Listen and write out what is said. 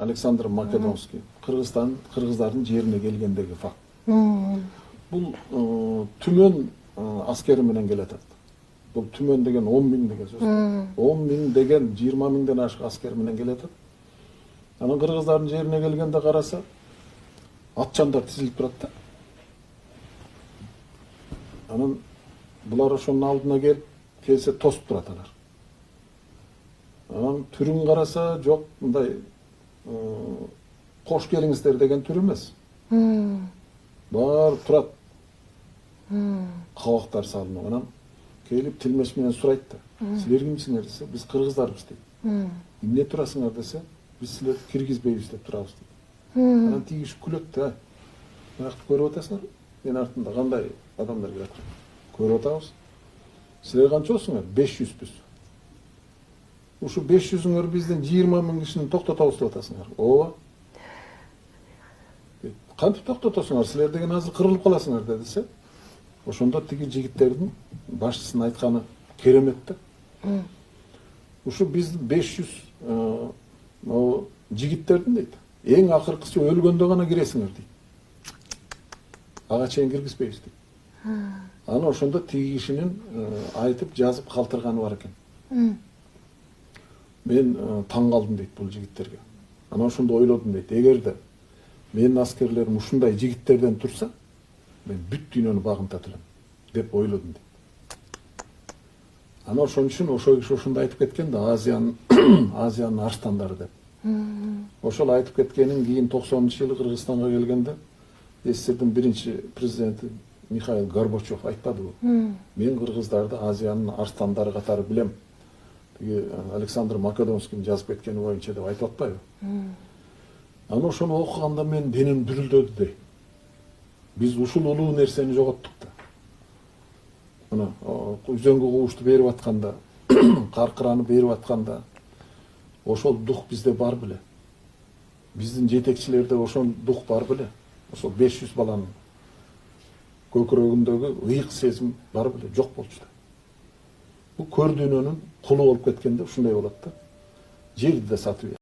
Александр Македонский, кыргыздардын жерине келгендеги факт. Бул түмөн аскери менен келет. Бул түмөн деген 10 миң деген сөз. 10 миң деген 20 миңден ашык аскер менен келет. Анан кыргыздардын жерине келгенде караса, атчандар тизилип турат да. Анан булар ошонун алдына келсе тосуп турат алар. Анан түрүн караса, жок, мындай кош келиңиздер деген түр эмес. Бар турат. Кабактар салынып, анан келип тилмеш менен сурайт да. Силер кимсиңер десе, биз кыргыздарбыз дейт. Эмне турасыңар десе, биз силерди киргизбейбиз деп турабыз дейт. Анан тиги киши күлөт да. Мынакты көрүп атасыңар? Мен артында кандай адамдар келет. Көрүп атабыз. Силер канчосуңар? 500-бүз. Ушу 500-үңөр биздин 20 миң кишини токтотобуз деп атасыңар. Ооба. Кантип токтотосуңар? Силер деген азыр кырылып каласыңар десе. Ошондо тиги жигиттердин башчысынын айтканы керемет да. Ушу биз 500 жигиттердин дейт. Эң акыркысы өлгөндө гана киресиңер дейт. Ага чейин киргизбейбиз дейт. Анан ошондо тиги кишинин айтып жазып калтырганы бар экен. Мен таң калдым дейт бул жигиттерге. Анан ошондо ойлодум дейт. Эгерде менин аскерлерим ушундай жигиттерден турса, мен бүт дүйнөнү багынтат элем деп ойлодум дейт. Анан ошон үчүн ошол киши ошондой айтып кеткен да, Азиянын арстандары деп. Ошол айтып кеткенин кийин 90-жылы Кыргызстанга келгенде СССРдин биринчи президенти Михаил Горбачев айтпадыбы? Мен кыргыздарды Азиянын арстандары катары билем. Тиги Александр Македонскийдин жазып кеткени боюнча деп айтып атпайбы? Анан ошону окуганда мен денем дүрүлдөдү дейт. Биз ушул улуу нерсени жоготтук да. Мына үзөңгү кубушту берип атканда, каркыраны берип атканда, ошол дух бизде бар беле. Биздин жетекчилерде ошол дух бар беле. Ошол 500 баланын көкүрөгүндөгү ыйык сезим бар беле, жок болчу да. Бул көр дүйнөнүн кулу болуп кеткенде ушундай болот да. Жерди да сатып